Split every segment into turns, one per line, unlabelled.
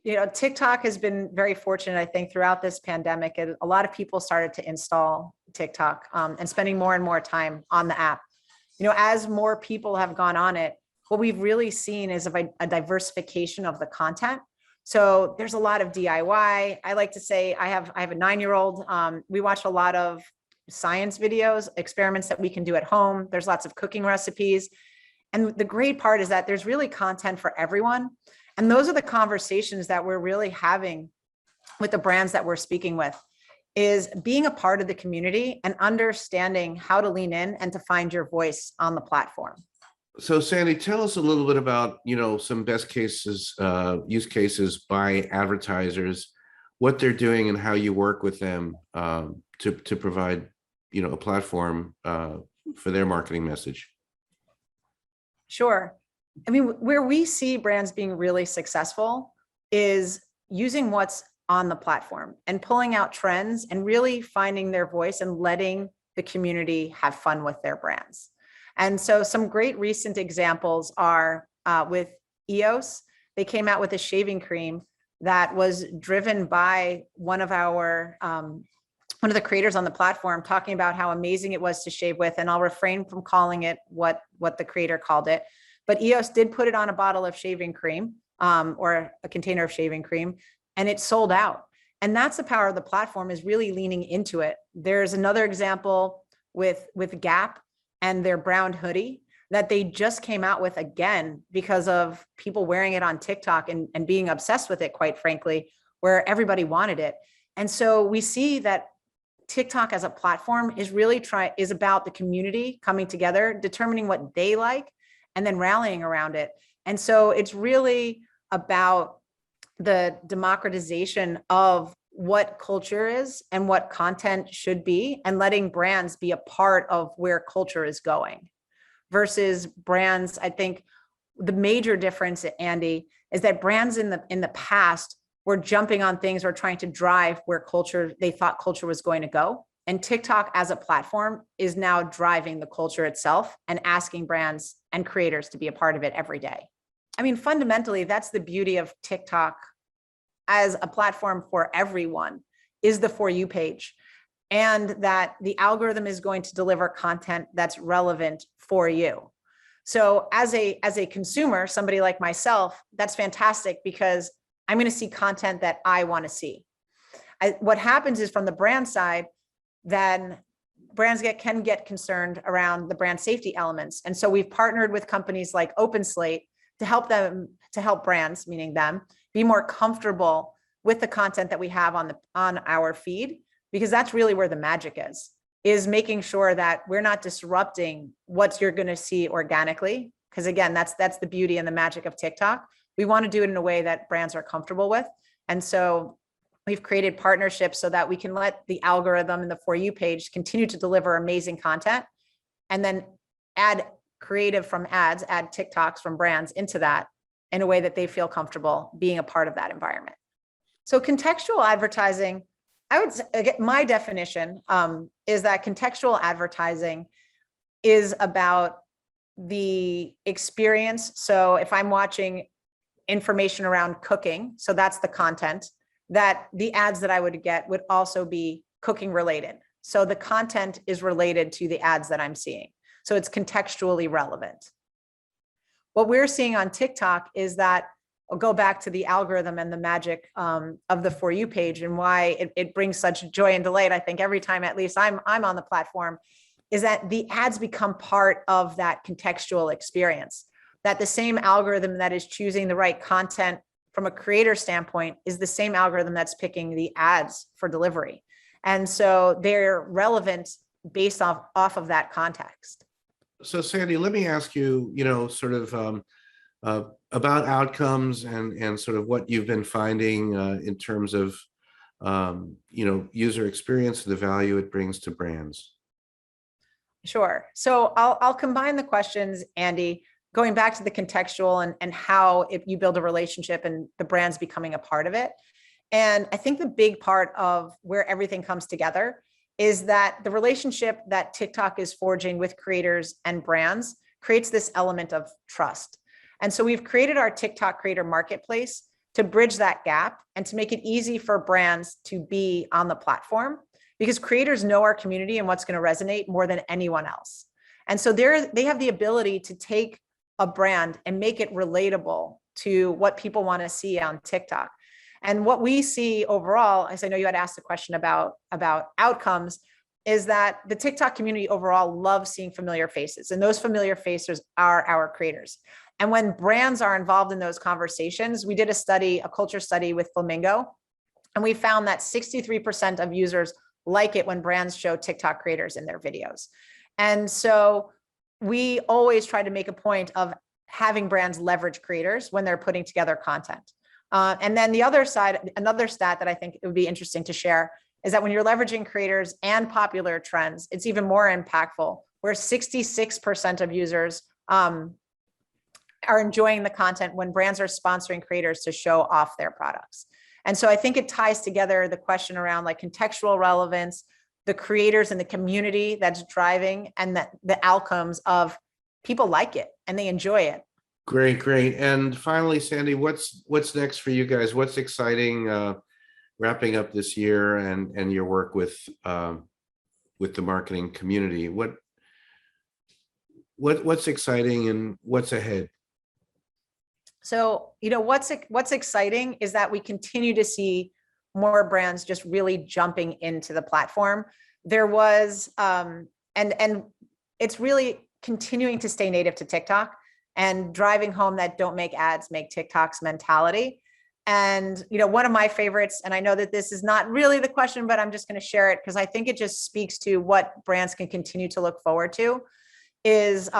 TikTok has been very fortunate, I think, throughout this pandemic. And a lot of people started to install TikTok and spending more and more time on the app. As more people have gone on it, what we've really seen is a diversification of the content. So there's a lot of DIY. I like to say I have a 9-year-old. We watch a lot of science videos, experiments that we can do at home. There's lots of cooking recipes. And the great part is that there's really content for everyone. And those are the conversations that we're really having with the brands that we're speaking with, is being a part of the community and understanding how to lean in and to find your voice on the platform.
So Sandie, tell us a little bit about, some best cases, use cases by advertisers, what they're doing and how you work with them to provide, a platform for their marketing message.
Sure. I mean, where we see brands being really successful is using what's on the platform and pulling out trends and really finding their voice and letting the community have fun with their brands. And so some great recent examples are with EOS. They came out with a shaving cream that was driven by one of the creators on the platform, talking about how amazing it was to shave with. And I'll refrain from calling it what the creator called it. But EOS did put it on a bottle of shaving cream or a container of shaving cream, and it sold out. And that's the power of the platform, is really leaning into it. There's another example with Gap and their brown hoodie that they just came out with again because of people wearing it on TikTok and being obsessed with it, quite frankly, where everybody wanted it. And so we see that TikTok as a platform is about the community coming together, determining what they like, and then rallying around it. And so it's really about the democratization of what culture is and what content should be, and letting brands be a part of where culture is going. Versus brands, I think the major difference, Andy, is that brands in the past were jumping on things or trying to drive where they thought culture was going to go. And TikTok as a platform is now driving the culture itself and asking brands and creators to be a part of it every day. I mean, fundamentally, that's the beauty of TikTok as a platform for everyone, is the For You page, and that the algorithm is going to deliver content that's relevant for you. So as a consumer, somebody like myself, that's fantastic because I'm going to see content that I want to see. What happens is, from the brand side, then brands can get concerned around the brand safety elements. And so we've partnered with companies like OpenSlate to help brands, meaning them, be more comfortable with the content that we have on our feed, because that's really where the magic is making sure that we're not disrupting what you're going to see organically. Because again, that's the beauty and the magic of TikTok. We want to do it in a way that brands are comfortable with. And so we've created partnerships so that we can let the algorithm and the For You page continue to deliver amazing content, and then add creative from ads, add TikToks from brands into that in a way that they feel comfortable being a part of that environment. So contextual advertising, I would say, my definition is that contextual advertising is about the experience. So if I'm watching information around cooking, so that's the content, that the ads that I would get would also be cooking related. So the content is related to the ads that I'm seeing. So it's contextually relevant. What we're seeing on TikTok is that, I'll go back to the algorithm and the magic of the For You page, and why it brings such joy and delight, I think, every time at least I'm on the platform, is that the ads become part of that contextual experience. That the same algorithm that is choosing the right content from a creator standpoint is the same algorithm that's picking the ads for delivery. And so they're relevant based off of that context.
So Sandie, let me ask you, sort of about outcomes and sort of what you've been finding in terms of, user experience, the value it brings to brands.
Sure. So I'll combine the questions, Andy, going back to the contextual and how you build a relationship and the brand's becoming a part of it. And I think the big part of where everything comes together is that the relationship that TikTok is forging with creators and brands creates this element of trust. And so we've created our TikTok creator marketplace to bridge that gap and to make it easy for brands to be on the platform, because creators know our community and what's going to resonate more than anyone else. And so they have the ability to take a brand and make it relatable to what people want to see on TikTok. And what we see overall, as I know you had asked a question about outcomes, is that the TikTok community overall loves seeing familiar faces, and those familiar faces are our creators. And when brands are involved in those conversations, we did a study, a culture study with Flamingo, and we found that 63% of users like it when brands show TikTok creators in their videos. And so we always try to make a point of having brands leverage creators when they're putting together content. And then the other side, another stat that I think it would be interesting to share is that when you're leveraging creators and popular trends, it's even more impactful, where 66% of users are enjoying the content when brands are sponsoring creators to show off their products. And so I think it ties together the question around like contextual relevance, the creators and the community that's driving, and that the outcomes of people like it and they enjoy it.
Great, great. And finally, Sandie, what's next for you guys? What's exciting wrapping up this year and your work with the marketing community? What's exciting and what's ahead?
So, what's exciting is that we continue to see more brands just really jumping into the platform. There was, and it's really continuing to stay native to TikTok and driving home that don't make ads, make TikToks mentality. And, one of my favorites, and I know that this is not really the question, but I'm just going to share it because I think it just speaks to what brands can continue to look forward to, is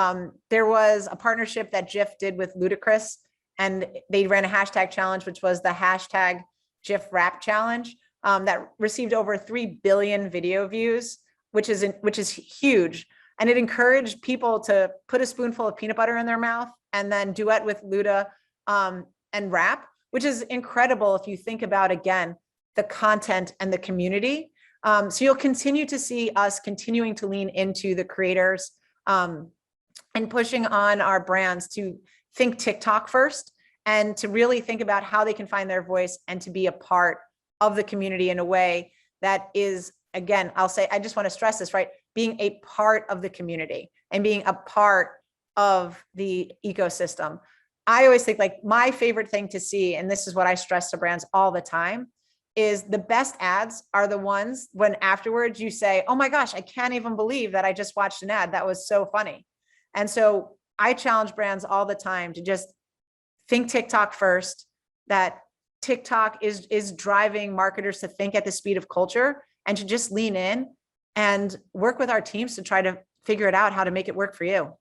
there was a partnership that Jif did with Ludacris, and they ran a hashtag challenge, which was the hashtag Jif Rap Challenge, that received over 3 billion video views, which is huge. And it encouraged people to put a spoonful of peanut butter in their mouth and then duet with Luda and rap, which is incredible if you think about, again, the content and the community. So you'll continue to see us continuing to lean into the creators and pushing on our brands to think TikTok first and to really think about how they can find their voice and to be a part of the community in a way that is, again, I'll say, I just want to stress this, right? Being a part of the community and being a part of the ecosystem. I always think like my favorite thing to see, and this is what I stress to brands all the time, is the best ads are the ones when afterwards you say, oh my gosh, I can't even believe that I just watched an ad. That was so funny. And so I challenge brands all the time to just think TikTok first, that TikTok is driving marketers to think at the speed of culture and to just lean in and work with our teams to try to figure it out how to make it work for you.